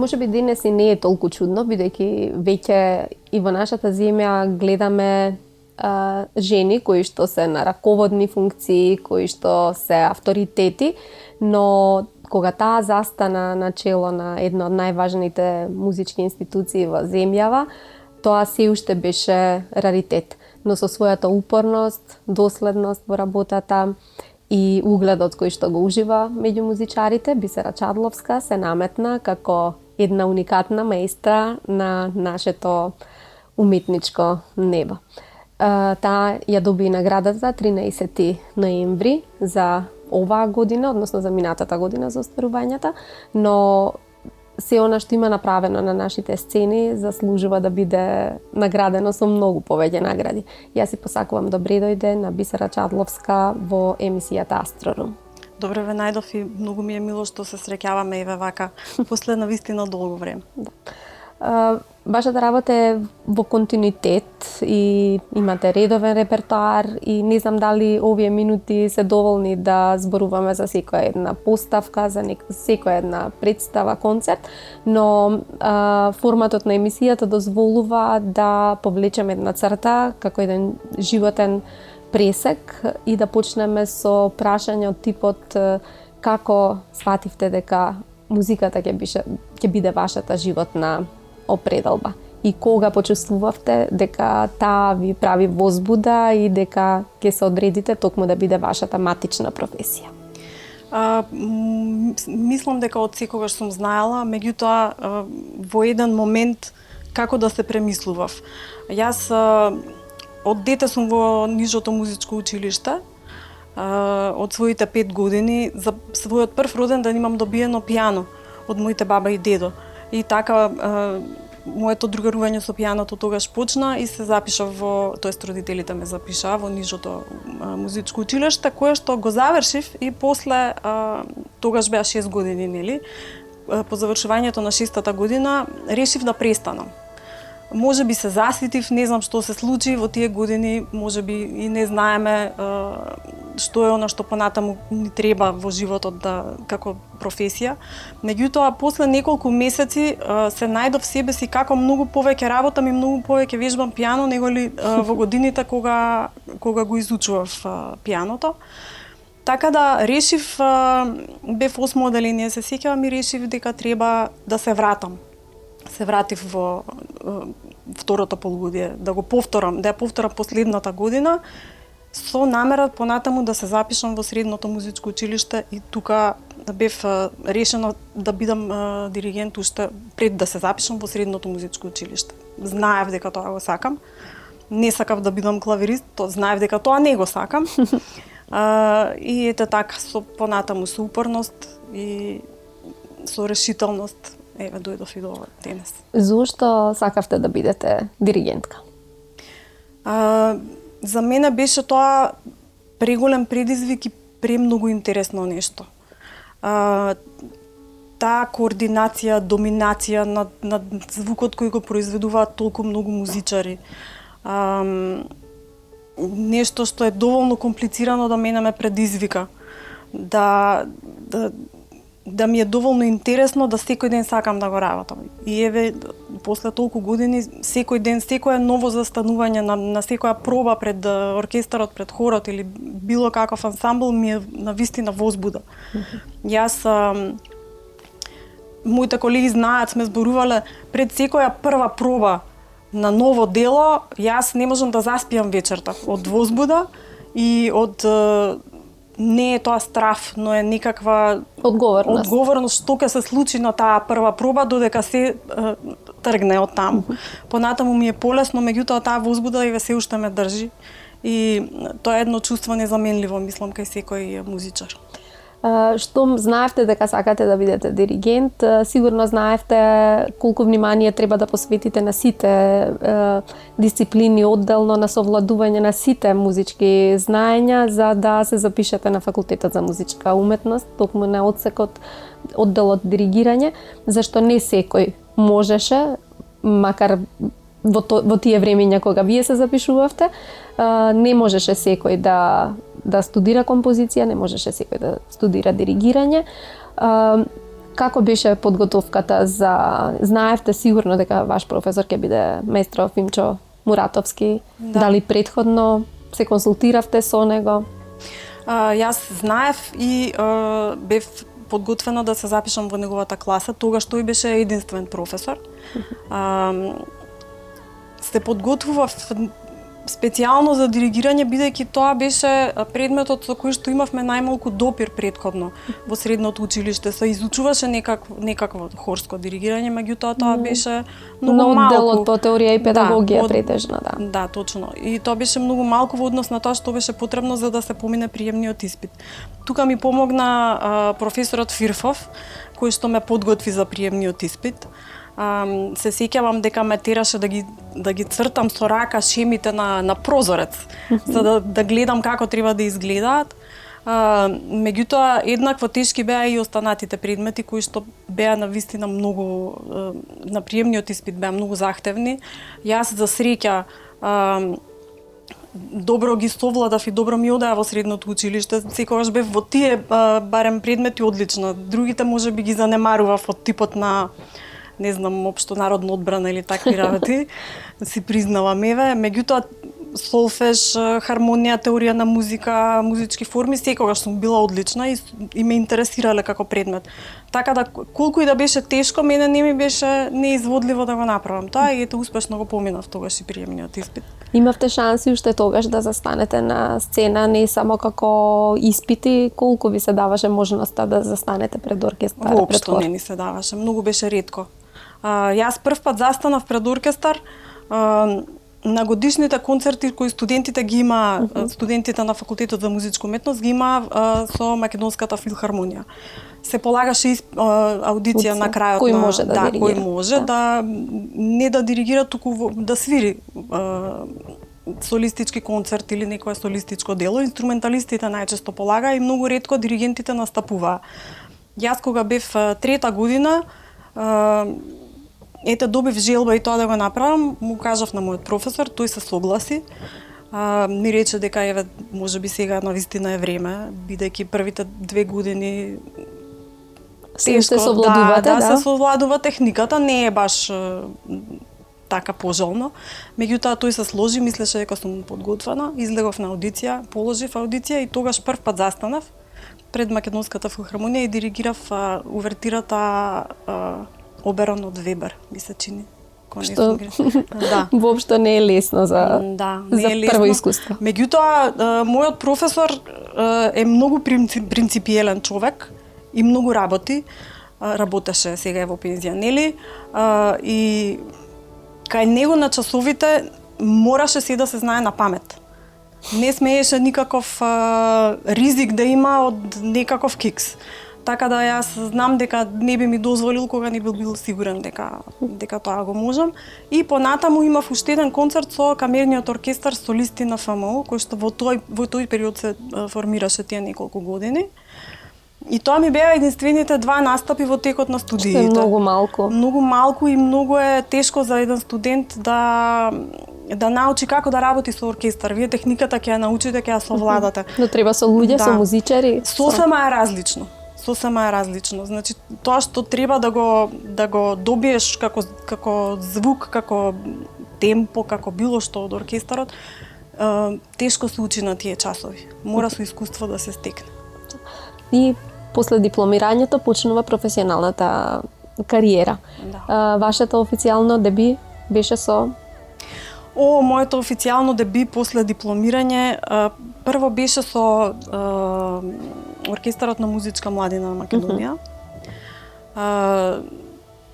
Може би денес и не е толку чудно, бидејќи веќе и во нашата земја гледаме жени кои што се на раководни функции, кои што се авторитети, но кога таа застана на чело на една од најважните музички институции во земјава, тоа се уште беше раритет. Но со својата упорност, доследност во работата и угледот кој што го ужива меѓу музичарите, Бисера Чадловска се наметна како една уникатна маестра на нашето уметничко небо. Таа ја доби наградата 13 ноември за оваа година, односно за минатата година за остварувањата, но се она што има направено на нашите сцени заслужува да биде наградено со многу повеќе награди. Јас си посакувам добре дојде на Бисера Чадловска во емисијата Астрорум. Добре ве најдов и многу ми е мило што се среќаваме еве вака после навистина долго време. Да. Вашата работа е во континуитет и имате редовен репертоар и не знам дали овие минути се доволни да зборуваме за секоја една поставка, за секоја една представа, концерт, но форматот на емисијата дозволува да повлечеме една црта како еден животен пресек и да почнеме со прашање од типот како свативте дека музиката ќе биде вашата животна определба и кога почувствувавте дека таа ви прави возбуда и дека ќе се одредите токму да биде вашата матична професија? Мислам дека од секогаш сум знаела, меѓутоа во еден момент како да се премислував. Јас од дете сум во нижото музичко училиште. Од своите 5 години за својот прв роден ден имам добиено пијано од моите баба и дедо. И така моето другарување со пијаното тогаш почна и се запишав тоест родителите ме запишаа во нижото музичко училиште, кое што го завршив и после тогаш беа 6 години, нели? По завршувањето на 6-та година решив да престанам. Може би се заситив, не знам што се случи во тие години, може би и не знаеме што е она што понатаму ни треба во животот како професија. Меѓутоа, после неколку месеци се најдов себе си како многу повеќе работам и многу повеќе вежбам пијано неголи во годините кога го изучував пијаното. Така да решив, бев 8 оделение, се сеќавам и решив дека треба да се вратам. Се вратив во второто полугодие, да ја повторам последната година, со намера понатаму да се запишам во средното музичко училиште и тука бев решена да бидам диригент уште пред да се запишам во средното музичко училиште. Знаев дека тоа го сакам. Не сакав да бидам клавирист, знаев дека тоа не го сакам. И ете така, понатаму со упорност и со решителност, еве дојдов и до денес. Зошто сакавте да бидете диригентка? За мене беше тоа преголем предизвик и премногу интересно нешто. Таа координација, доминација над звукот кој го произведуваат толку многу музичари. Нешто што е доволно комплицирано да мене ме предизвика. Да ми е доволно интересно да секој ден сакам да го работам. И еве, после толку години, секој ден, секое ново застанување на секоја проба пред оркестарот, пред хорот или било каков ансамбл ми е навистина возбуда. Јас, моите колеги знаат, сме зборувале, пред секоја прва проба на ново дело, јас не можам да заспиам вечерта од возбуда и од не е тоа страф, но е некаква одговорност што ќе се случи на таа прва проба додека се тргне од таму. Понатаму ми е полесно, меѓутоа таа возбуда и се уште ме држи. И тоа е едно чувство незаменливо, мислам, кај секој музичар. Штом знаевте дека сакате да бидете диригент, сигурно знаевте колку внимание треба да посветите на сите дисциплини, одделно на совладување на сите музички знаења за да се запишете на факултетот за музичка уметност, токму на одсекот одделот диригирање, зашто не секој можеше, макар во тие времења кога вие се запишувавте, не можеше секој да студира композиција, не можеше секој да студира диригирање. Како беше подготовката за... Знаевте сигурно дека ваш професор ќе биде маестро Фимчо Муратовски. Да. Дали претходно се консултиравте со него? Јас знаев и бев подготвена да се запишам во неговата класа, тогаш тој беше единствен професор. Се подготвував специјално за диригирање, бидејќи тоа беше предметот со кој што имавме најмалку допир претходно во средното училиште. Се изучуваше некакво хорско диригирање, меѓутоа тоа беше многу малку. Делот по теорија и педагогија претежно, да. Да, точно. И тоа беше многу малку во однос на тоа што беше потребно за да се помине приемниот испит. Тука ми помогна професорот Фирфов, кој што ме подготви за приемниот испит. Се сеќавам дека ме тераше да ги цртам со рака шемите на прозорец, за да гледам како треба да изгледаат. Меѓутоа, еднакво тешки беа и останатите предмети кои што беа навистина многу, на приемниот испит беа многу захтевни. Јас за среќа добро ги совладав и добро ми одеа во средното училиште. Секогаш бев во тие барем предмети одлична. Другите можеби ги занемарував од типот на не знам, општо народна одбрана или такви работи, си признавам еве, меѓутоа солфеж, хармонија, теорија на музика, музички форми, секогаш сум била одлична и ме интересирале како предмет. Така да, колку и да беше тешко, мене не ми беше неизводливо да го направам тоа и ето успешно го поминав тогаш и приемниот испит. Имавте шанси уште тогаш да застанете на сцена, не само како испити, колку ви се даваше можноста да застанете пред оркестар? Воопшто не ни се даваше, многу беше ретко. Јас прв пат застанав пред оркестар на годишните концерти кои студентите ги има, студентите на факултетот за музичка уметност ги има со Македонската филхармонија. Се полагаше аудиција на крајот кој може да диригира. Кој може да не да диригира, туку да свири солистички концерт или некое солистичко дело. Инструменталистите најчесто полага и многу ретко диригентите настапуваа. Јас кога бев трета година, ете добив желба и тоа да го направам, му кажав на мојот професор, тој се согласи. Ми рече дека еве можеби сега навистина е време, бидејќи првите 2 години тешко совладувате, да, се совладува техниката, не е баш така пожелно. Меѓутоа тој се сложи, мислеше дека сум подготвена, излегов на аудиција, положив аудиција и тогаш прв пат застанав пред Македонската филхармонија и диригирав увертирата Оберон од Вебер, ми се чини. Што воопшто не е лесно за прво искуство. Меѓутоа, мојот професор е многу принципиелен човек и многу работеше, сега е во пензија, нели? И кај него на часовите мораше се да се знае на памет. Не смееше никаков ризик да има од некаков кикс. Така да јас знам дека не би ми дозволил кога не бил сигурен дека тоа го можам. И понатаму имав уште еден концерт со камерниот оркестар солисти на ФМУ, кој што во тој период се формираше тие неколку години. И тоа ми беа единствените 2 настапи во текот на студиите. Што е многу малку. Многу малку и многу е тешко за еден студент да научи како да работи со оркестар. Вие техниката ќе ја научите, ќе ја совладате. Но треба со луѓе, со музичари. Сосема е различно. Значи тоа што треба да го добиеш како звук, како темпо, како било што од оркестарот, тешко се учи на тие часови. Мора со искуство да се стекне. И после дипломирањето почнува професионалната кариера. Да. Вашето официјално деби беше со Моето официјално деби после дипломирање прво беше со Оркестарот на музичка младина на Македонија.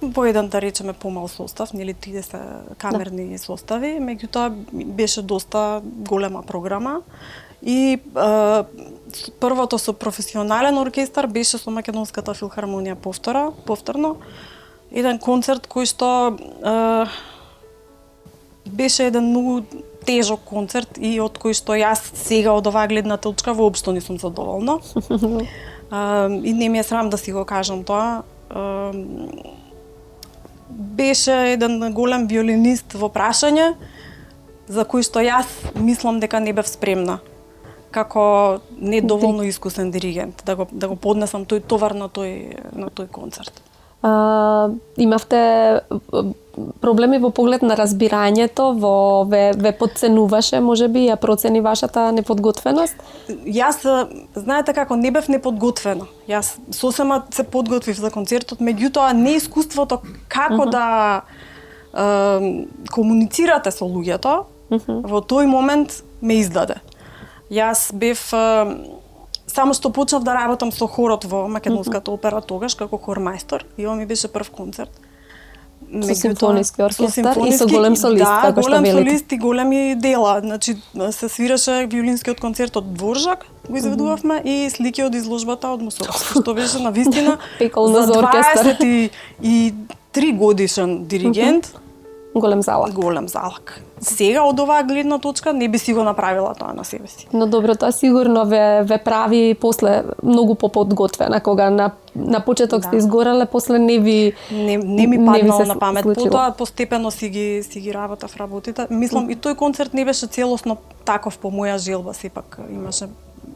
Во еден, да речеме, помал состав, нели 30 камерни состави, меѓутоа беше доста голема програма. И првото со професионален оркестар беше со Македонската филхармонија повторно. Еден концерт кој што беше еден многу тежок концерт и од кој што јас сега од оваа гледна точка воопшто не сум задоволна. И не ми е срам да си го кажам тоа. Беше еден голем виолинист во прашање, за кој што јас мислам дека не бев спремна како недоволно искусен диригент да го поднесам тој товар на тој концерт. Имавте проблеми во поглед на разбирањето, ве подценуваше, можеби, ја процени вашата неподготвеност? Јас, знаете како, не бев неподготвена. Јас сосема се подготвив за концертот, меѓутоа не искуството како да комуницирате со луѓето, во тој момент ме издаде. Јас бев само што почнав да работам со хорот во Македонската опера тогаш како хормајстор и ова ми беше прв концерт. Со симфониски оркестар и со голем солист, како што велите. Да, голем солист и големи дела. Значи се свираше виолинскиот концерт од Дворжак, го изведувавме, и слики од изложбата од Мусоргски, што беше навистина за 23 годишен диригент. Голем залак. Голем залак. Сега од оваа гледна точка не би си го направила тоа на себе си. Но добро, тоа сигурно ве прави после многу поподготвена, кога на почеток сте изгореле, после не ми паднало на памет. Потоа постепено си ги работав работите. Мислам и тој концерт не беше целосно таков по моја желба, сепак имаше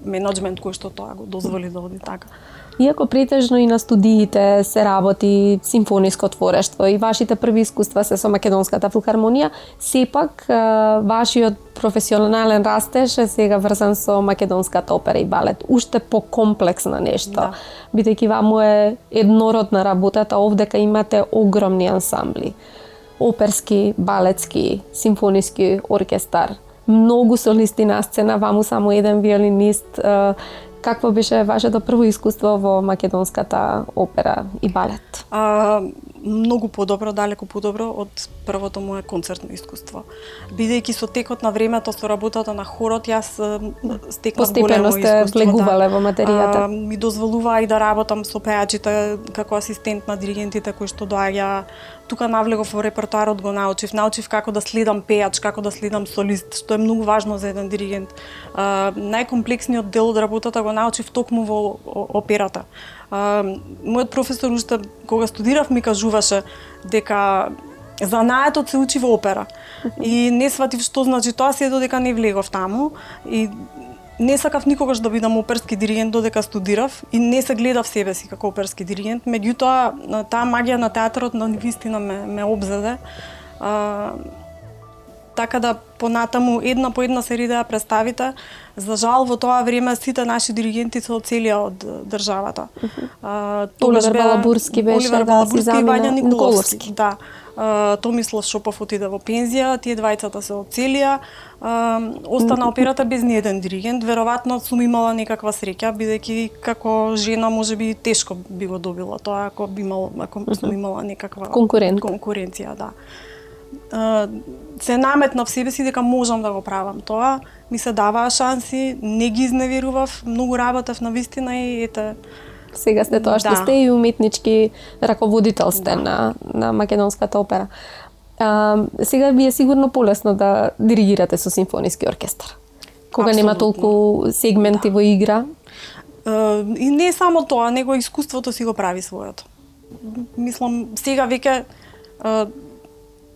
менаџмент кој што тоа го дозволи да оди така. Иако претежно и на студиите се работи симфониско творештво и вашите први искуства се со Македонската филхармонија, сепак вашиот професионален растеж е сега врзан со Македонската опера и балет. Уште покомплексна нешто. Бидејќи ваму е еднородна работата, овдека имате огромни ансамбли. Оперски, балетски, симфониски оркестар. Многу солисти на сцена, ваму само еден виолинист. Какво беше вашето прво искуство во Македонската опера и балет? Многу подобро, далеко подобро од првото мое концертно искуство. Бидејќи со текот на времето, со работата на хорот, јас стекнав големо искуство. Постепено сте влегувале во материјата. Ми дозволува и да работам со пејачите како асистент на диригентите кои што доаѓа. Тука навлегов во репертоарот, го научив како да следам пејач, како да следам солист, што е многу важно за еден диригент. Најкомплексниот дел од работата го научив токму во операта. Мојот професор уште кога студирав ми кажуваше дека занаетот се учи во опера. И не сватив што значи тоа, се додека не влегов таму и не сакав никогаш да бидам оперски диригент додека студирав и не се гледав себе си како оперски диригент, меѓутоа таа магија на театарот на вистина ме обзеде. Така да понатаму една по една се риде представите. За жал во тоа време сите наши диригенти се оцелија од државата. Оливер Балабурски беше, и Вања Николовски. Да. Томислав Шопов отиде во пензија, тие двајцата се оцелија. Остана операта без ни еден диригент. Веројатно сум имала некаква среќа, бидејќи како жена можеби тешко би го добила тоа ако сум имала некаква конкуренција, да. Се наметнав себе си дека можам да го правам тоа, ми се даваа шанси, не ги изневерував, многу работев на вистина и ете. Сега сте тоа што сте и уметнички раководител сте на Македонската опера. Сега ви е сигурно полесно да диригирате со симфониски оркестар, кога нема толку сегменти во игра. И не само тоа, него искуството си го прави своето. Мислам, сега веќе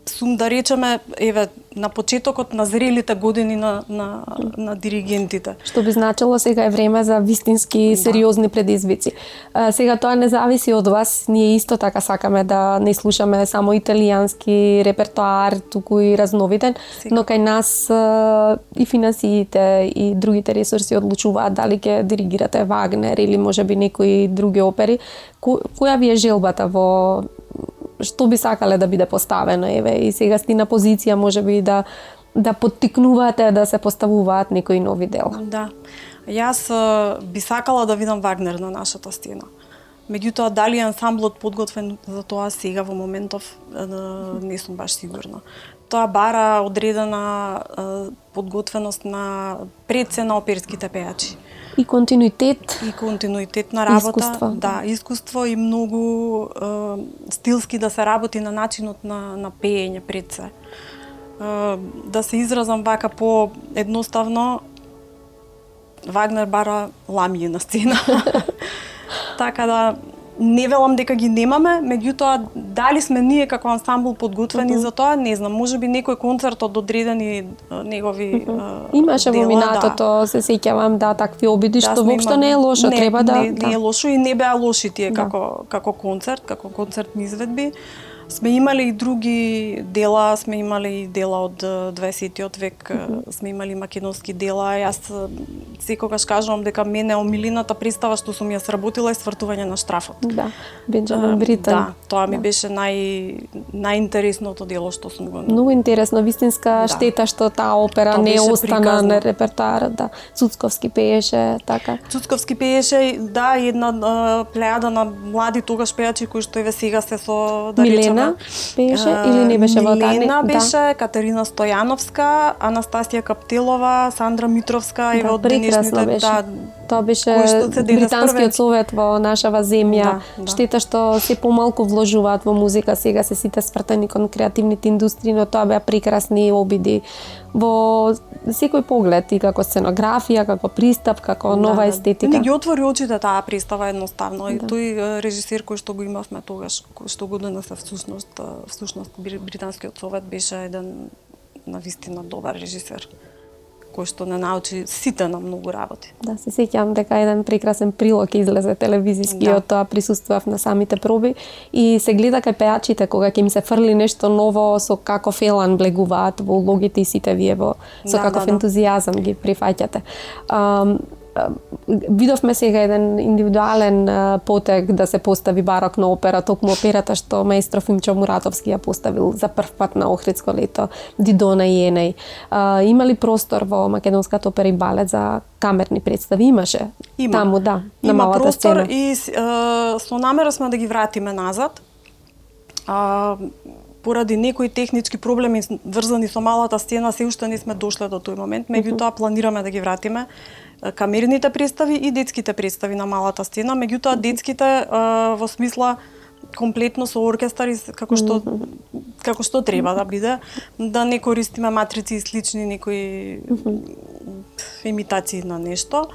сум, да речеме, еве, на почетокот на зрелите години на диригентите. Што би значило сега е време за вистински сериозни предизвици. Сега тоа не зависи од вас, ние исто така сакаме да не слушаме само италијански репертоар, туку и разновиден, но кај нас и финансиите и другите ресурси одлучуваат дали ќе диригирате Вагнер или можеби некои други опери. Која ви е желбата во што би сакале да биде поставено, еве, и сега сте на позиција можеби да поттикнувате да се поставуваат некои нови дела. Да. Јас би сакала да видам Вагнер на нашата сцена. Меѓутоа, дали ансамблот подготвен за тоа сега во моментов, не сум баш сигурна. Тоа бара одредена подготвеност на предсе на оперските пејачи. И континуитет. И континуитет на работа. Искуство. Да, искуство и многу стилски да се работи на начинот на пеење предсе. Да се изразам вака по едноставно, Вагнер бара ламји на сцена. Така да не велам дека ги немаме, меѓутоа дали сме ние како ансамбл подготвени за тоа, не знам, можеби некој концерт од одредени негови Имаше во дела, минатото, се сеќавам, такви обиди, што сме воопшто имали- не е лошо, треба да... Не е лошо и не беа лоши тие како концерт, како концертни изведби. Сме имали и други дела, сме имали и дела од 20-тиот век, сме имали македонски дела. Јас секогаш кажувам дека мене омилината представа што сум ја сработила е Свртување на штрафот. Да, Бенџамин Бритен. Да, тоа ми беше најинтересното дело што сум го... Многу интересно, вистинска штета што таа опера Тоа не беше остана приказна. на репертоарот, да. Цуцковски пееше, така. Цуцковски пееше, да, една плејада на млади тогаш пејачи кои што еве сега се со, да Милена пееше или не беше во таа? Милена беше, Катерина Стојановска, Анастасија Каптелова, Сандра Митровска, еве од прекрасно денешните, беше. да, Тоа беше кои што се денес британскиот првенци. совет во нашава земја. Да. Штета што се помалку вложуваат во музика, сега се сите свртени кон креативните индустрии, но тоа беа прекрасни обиди во секој поглед, и како сценографија, како пристап, како нова естетика. Не ги отвори очите таа представа едноставно. И тој режисер кој што го имавме тогаш, кој што го донесе всушност британскиот совет беше еден навистина добар режисер кој што не научи сите на многу работи. Да, се сеќавам дека еден прекрасен прилог излезе телевизиски од тоа, присуствував на самите проби и се гледа кај пејачите кога ќе им се фрли нешто ново, со каков елан влегуваат во улогите и сите вие со каков ентузијазам ги прифаќате. Видовме сега еден индивидуален потег да се постави барокна опера, токму операта што маестро Фимчо Муратовски ја поставил за прв пат на Охридско лето, Дидона и Енеј. Има ли простор во македонската опера и балет за камерни представи? Имаше. Има. Таму, да, на Има малата простор сцена. и со намера сме да ги вратиме назад. Поради некои технички проблеми врзани со малата сцена, се уште не сме дошле до тој момент, меѓутоа планираме да ги вратиме камерните представи и детските представи на малата сцена, меѓутоа детските во смисла комплетно со оркестар како што треба да биде, да не користиме матрици и слични некои имитации на нешто.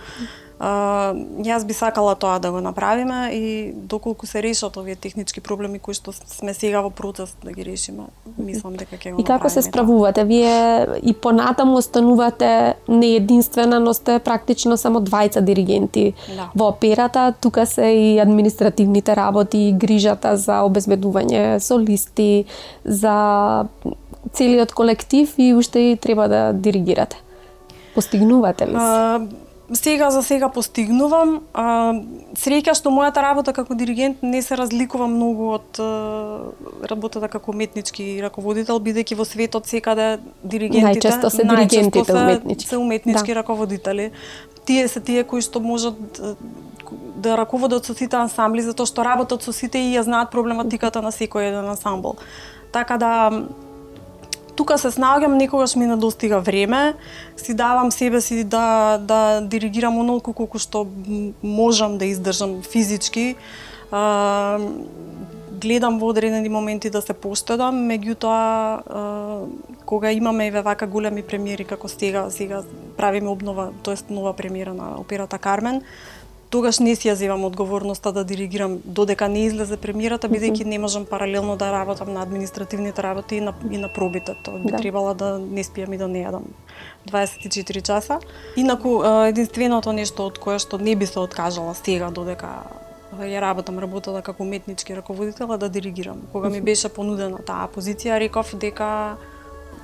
Јас би сакала тоа да го направиме и доколку се решат овие технички проблеми кои што сме сега во процес да ги решиме, мислам дека ќе го направиме. И како се справувате? Вие и понатаму останувате не единствена, но сте практично само двајца диригенти во операта, тука се и административните работи, и грижата за обезбедување солисти, за целиот колектив и уште и треба да диригирате. Постигнувате ли се? За сега постигнувам. Среќа што мојата работа како диригент не се разликува многу од работата како уметнички раководител, бидејќи во светот секаде диригентите најчесто се диригентите се уметнички раководители. Тие се тие кои што можат да раководат со сите ансамбли, затоа што работат со сите и ја знаат проблематиката на секој еден ансамбл. Така да тука се снаоѓам, некогаш ми недостига време, си давам себе си да диригирам онолку колку што можам да издржам физички. Гледам во одредени моменти да се поштедам, меѓутоа кога имаме еве вака големи премиери како сега правиме обнова, тоест нова премиера на операта Кармен, тогаш не си ја земам одговорноста да диригирам додека не излезе премиерата, бидејќи не можам паралелно да работам на административните работи и на пробите. Тоа би требала да не спијам и да не јадам 24 часа. Инаку единственото нешто од кое што не би се откажала сега додека ја работела како уметнички раководител да диригирам. Кога ми беше понудена таа позиција, реков дека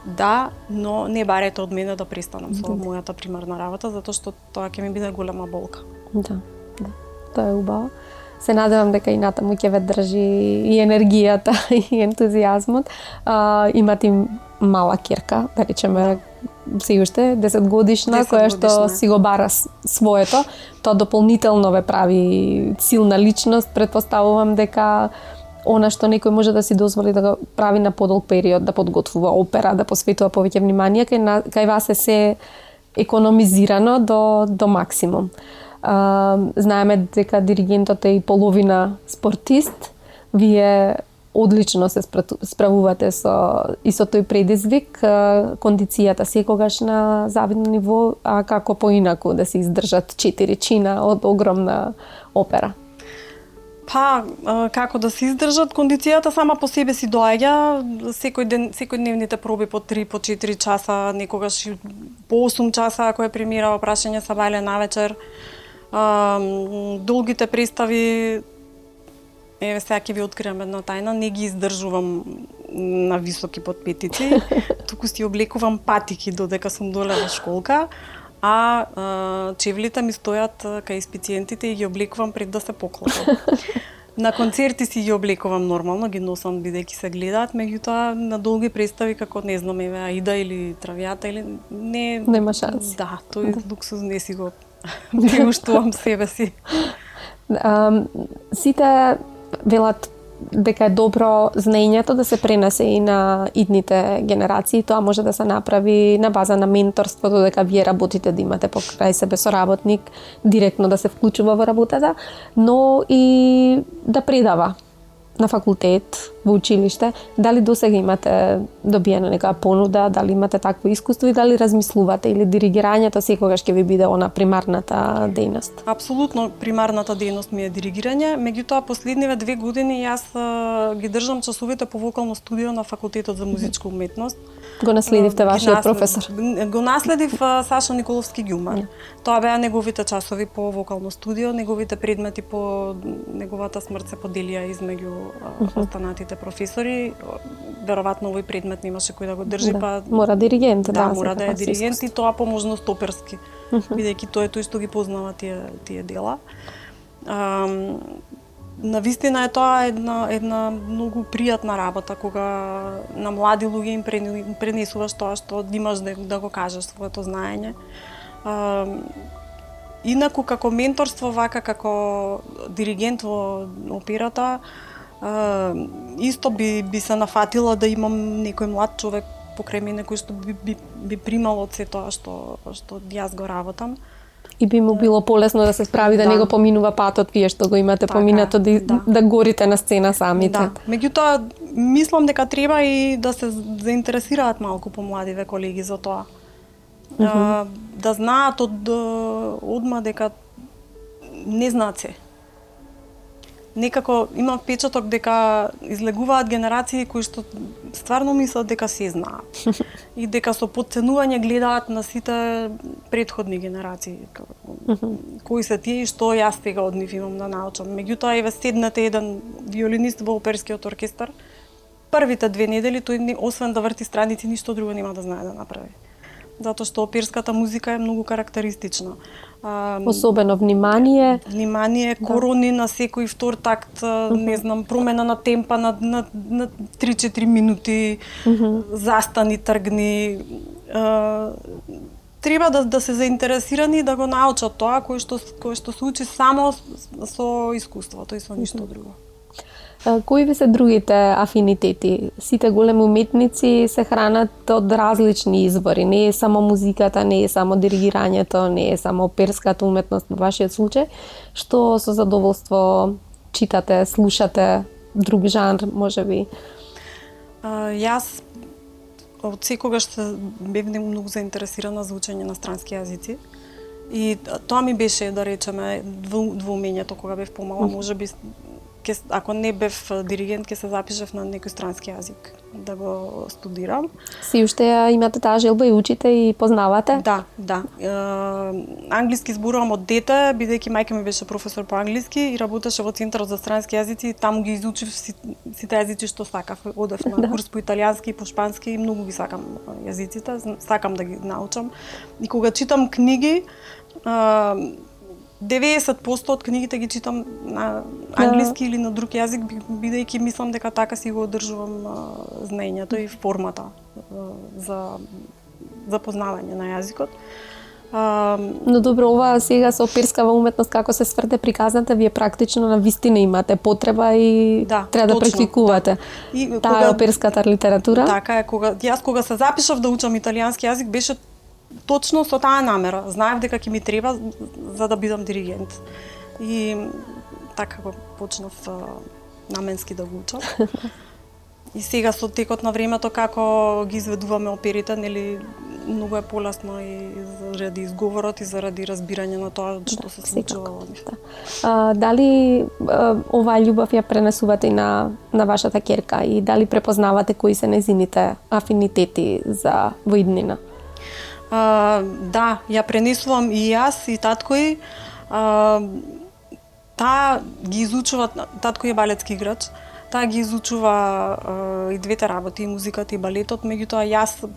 да, но не барете од мене да престанам со мојата примарна работа, затоа што тоа ќе ми биде голема болка. Да, тоа е убаво. се надевам дека и натаму ќе ве држи и енергијата и ентузијазмот. Имате мала ќерка, да речеме, се уште 10 годишна, која што си го бара своето, тоа дополнително ве прави силна личност. Претпоставувам дека она што некој може да си дозволи да го прави на подолг период, да подготвува опера, да посветува повеќе внимание, кај вас е се економизирано до максимум. Знаеме дека диригентот е и половина спортист. Вие одлично се справувате со тој предизвик, кондицијата секогаш на завидно ниво, а како поинаку да се издржат 4 чина од огромна опера? Па, како да се издржат, кондицијата сама по себе си доаѓа, секојдневните проби по 3, по 4 часа, некогаш и по 8 часа, ако е премирава прашање сабајле навечер. Долгите представи, еве сега ќе ви откриам една тајна, не ги издржувам на високи подпетици, туку си облекувам патики додека сум доле во школка, а чевлите ми стојат кај спициентите и ги облекувам пред да се поклопам. На концерти си ги облекувам нормално, ги носам бидејќи се гледаат, меѓутоа на долги представи како не знам, еве Аида или Травијата или нема шанси. Да, тој луксуз не си го приуштувам себе си. Сите велат дека е добро знаењето да се пренесе и на идните генерации. Тоа може да се направи на база на менторство, додека вие работите да имате покрај себе соработник, директно да се вклучува во работата, но и да предава на факултет, во училиште. Дали досега имате добиена некоја понуда, дали имате такво искуство и дали размислувате или диригирањето секогаш ќе ви биде она примарната дејност? Апсолутно примарната дејност ми е диригирање, меѓутоа последниве 2 години јас ги држам часовите по вокално студио на факултетот за музичка уметност. Го наследивте вашиот професор? Го наследив Саша Николовски Ѓумар. Тоа беа неговите часови по вокално студио, неговите предмети по неговата смрт се поделија измеѓу останатите професори. Веројатно овој предмет немаше кој да го држи, па мора диригент, да, мора да е диригент и тоа по можност оперски, бидејќи тој што ги познава тие дела. Навистина е тоа една многу пријатна работа кога на млади луѓе им пренесуваш тоа што имаш да го кажеш своето знаење. Инаку како менторство, вака како диригент во операта, исто би се нафатила да имам некој млад човек покрај мене кој што би примал од се тоа што јас го работам. И би му било полесно да се справи, да не го поминува патот вие што го имате поминато, да горите на сцена самите. Да. Меѓутоа, мислам дека треба и да се заинтересираат малку помладиве колеги за тоа. Да знаат одма дека не знаат се. Некако имам впечаток дека излегуваат генерации кои што стварно мислат дека се знаат и дека со потценување гледаат на сите претходни генерации. Кои се тие и што јас сега од нив имам да научам. Меѓутоа, еве седнете еден виолинист во оперскиот оркестар, првите 2 недели тој освен да врти страници ништо друго нема да знае да направи. Затоа што оперската музика е многу карактеристична. Особено внимание, корони на секој втор такт, не знам, промена на темпа на 3-4 минути, застани, тргни. Треба да се заинтересирани да го научат тоа кој што се учи само со искуството и со ништо друго. Кои ви се другите афинитети? Сите големи уметници се хранат од различни извори. Не е само музиката, не е само диригирањето, не е само оперската уметност во вашиот случај. Што со задоволство читате, слушате, друг жанр, можеби? Јас од секогаш бев многу заинтересирана за учење на странски јазици. И тоа ми беше, да речеме, двоумењето кога бев помала, можеби ако не бев диригент, ќе се запишев на некој странски јазик да го студирам. Си уште имате таа желба и учите и познавате? Да. Англиски зборувам од дете, бидејќи мајка ми беше професор по англиски и работеше во Центарот за странски јазици и таму ги изучив сите јазици што сакав. Одев на курс по италијански и по шпански и многу ги сакам јазиците, сакам да ги научам. И кога читам книги, 90% од книгите ги читам на англиски или на друг јазик, бидејќи мислам дека така си го одржувам знаењето и формата за запознавање на јазикот. Но добро, ова сега со оперскава уметност како се сврде приказната, вие практично на вистина имате потреба и треба да практикувате. Да. И таа е оперската литература. Така е, кога се запишав да учам италијански јазик, беше точно со таа намера. Знаев дека ќе ми треба за да бидам диригент. И така го почнав наменски да го учам. И сега со текот на времето како ги изведуваме оперите, нели многу е полесно и заради изговорот и заради разбирање на тоа што се случува во нив. Дали оваа љубов ја пренесувате и на вашата ќерка и дали препознавате кои се незините афинитети за во иднина? Да, ја пренесувам и јас и татко и таа ги изучува, татко е балетски играч. Таа ги изучува и двете работи, и музиката и балетот, меѓутоа јас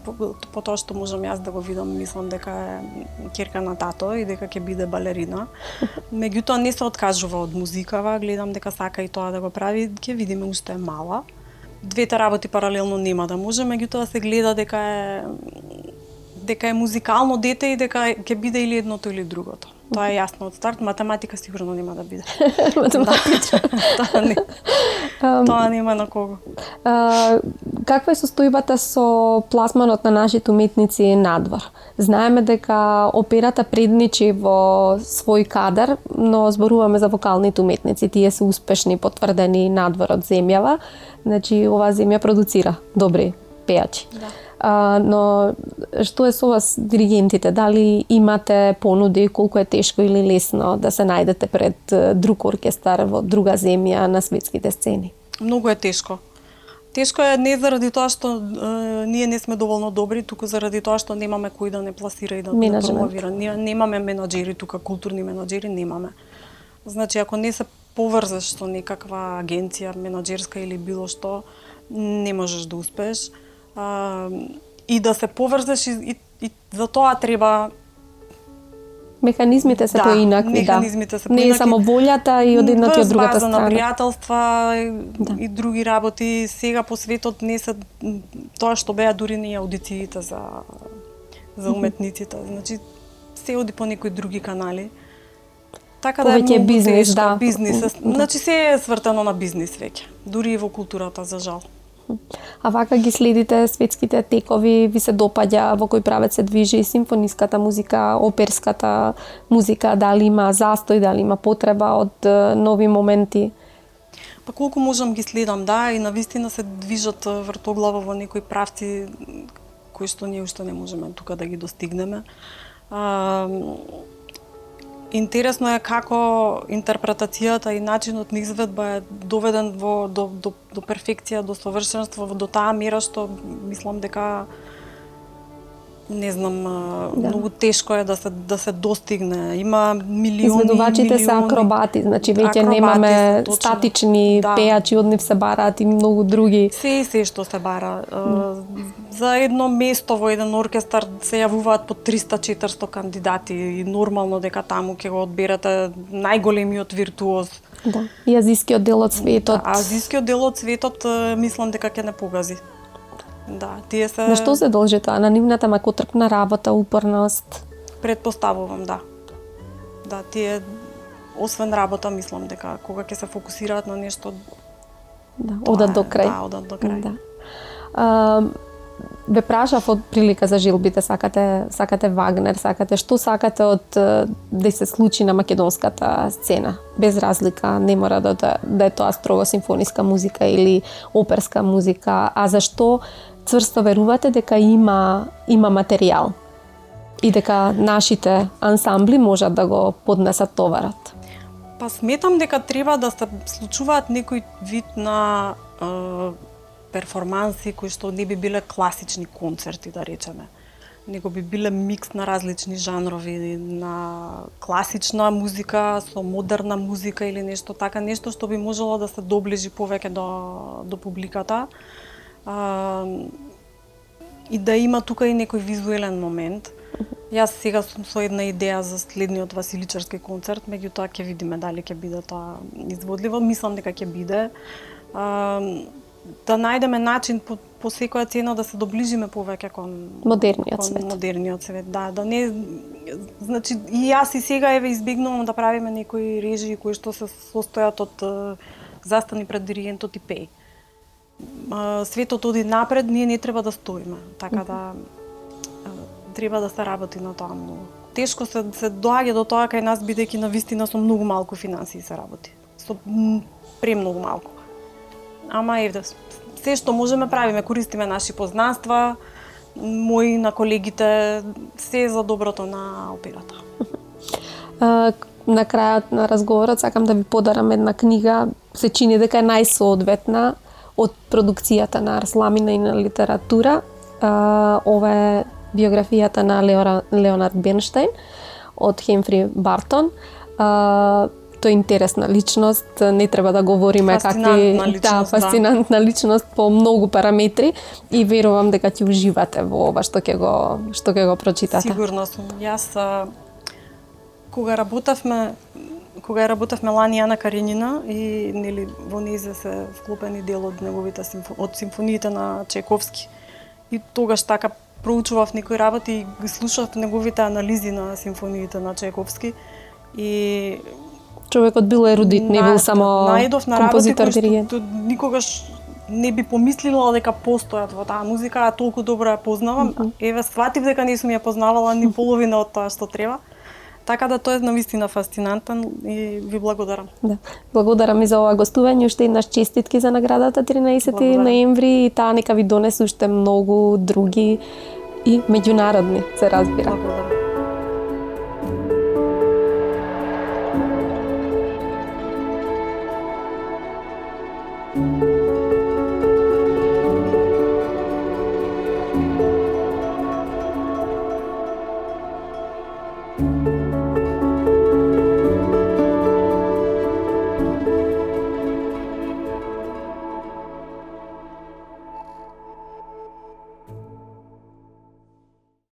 по тоа што можам јас да го видам, мислам дека е ќерка на тато и дека ќе биде балерина. Меѓутоа не се откажува од музикава, гледам дека сака и тоа да го прави, ќе видиме, уште е мала. Двете работи паралелно нема да може, меѓутоа се гледа дека е музикално дете и дека ќе биде или едното или другото. Тоа е јасно од старт, математика сигурно нема да биде. Математичка. Тоа нема на кого. Каква е состојбата со пласманот на нашите уметници надвор? Знаеме дека операта предничи во свој кадар, но зборуваме за вокалните уметници. Тие се успешни, потврдени надвор од земјава. Значи, оваа земја продуцира добри пејачи. Да. Но што е со вас диригентите? Дали имате понуди, колку е тешко или лесно да се најдете пред друг оркестар во друга земја на светските сцени? Многу е тешко. Тешко е не заради тоа што ние не сме доволно добри, туку заради тоа што немаме кој да не пласира и да промовира. Немаме менаџери тука, културни менаџери немаме. Значи, ако не се поврзеш со некаква агенција менаџерска или било што, не можеш да успееш. И да се поврзеш и за тоа треба механизмите се поинакви, механизмите се поинакви. Не е само волјата и од едната и од другата страна. страна. На пријателства и други работи, сега по светот не се тоа што беа дури не аудициите за уметниците. Значи се оди по некои други канали. Така да е многу бизнес, тешко, бизнис. Значи се е свртено на бизнис веќе, дури и во културата, за жал. А вака ги следите светските текови, ви се допаѓа во кој правец се движи симфониската музика, оперската музика, дали има застој, дали има потреба од нови моменти? Па колку можам ги следам, да, и навистина се движат вртоглаво во некои правци кои што ние уште не можеме тука да ги достигнеме. Интересно е како интерпретацијата и начинот на изведба е доведен до перфекција, до совршенство, до таа мера што мислам дека не знам, многу тешко е да се достигне. Има милиони. Изведувачите се акробати, значи веќе немаме статични пејачи, од нив се бараат и многу други. Се што се бара. За едно место во еден оркестар се јавуваат по 300-400 кандидати и нормално дека таму ќе го одберете најголемиот виртуоз. Да, и азискиот дел од светот. Да, азискиот дел од светот мислам дека ќе не погази. Да, тие се... На што се должи тоа? На нивната макотрпна работа, упорност? Предпоставувам, да. Да, тие, освен работа, мислам дека кога ќе се фокусираат на нешто... Да, одат до крај. Да, одат до крај. Да. Ве прашав од прилика за жилбите, сакате Вагнер, што сакате од да се случи на македонската сцена? Без разлика, не мора да е тоа строго симфониска музика или оперска музика, а зашто цврсто верувате дека има материјал и дека нашите ансамбли можат да го поднесат товарот? Па сметам дека треба да се случуваат некој вид на перформанси кои што не би биле класични концерти, да речеме. Него би биле микс на различни жанрови, на класична музика со модерна музика или нешто така, нешто што би можело да се доближи повеќе до публиката. И да има тука и некој визуелен момент. Јас сега сум со една идеја за следниот Василичарски концерт, меѓутоа ќе видиме дали ќе биде тоа изводливо. Мислам дека ќе биде. Да најдеме начин по секоја цена да се доближиме повеќе кон модерниот свет. Да не, значи и јас и сега еве избегнувам да правиме некои режии кои што се состојат од застани пред диригентот и пеј. Светот оди напред, ние не треба да стоиме, така да треба да се работи на тоа многу. Тешко се доаѓа до тоа кај нас, бидејќи навистина со многу малку финансии се работи. Со премногу малку. Ама еве, се што можеме правиме, користиме наши познанства, мои на колегите, се за доброто на операта. На крајот на разговорот сакам да ви подарам една книга, се чини дека е најсоодветна од продукцијата на Арсламина и на литература. Ова е биографијата на Леонард Бернштейн од Хемфри Бартон. Тој е интересна личност, не треба да говориме фасцинантна личност по многу параметри и верувам дека ќе уживате во ова што ќе го прочитате. Сигурно сум. Јас кога работевме лани Ана Каренина и нели во нејзе се вклопени дел од неговите од симфониите на Чајковски. И тогаш така проучував некои работи и ги слушав неговите анализи на симфониите на Чајковски и човекот бил ерудит, не бил само композитор, диригент. Никогаш не би помислила дека постојат во таа музика, а толку добро ја познавам. Еве, сватив дека не сум ја познавала ни половина од тоа што треба. Така да тоа е навистина фасцинантен и ви благодарам. Да. Благодарам и за ова гостување, уште еднаш честитки за наградата 13 ноември и таа нека ви донесе уште многу други и меѓународни, се разбира. Благодарам.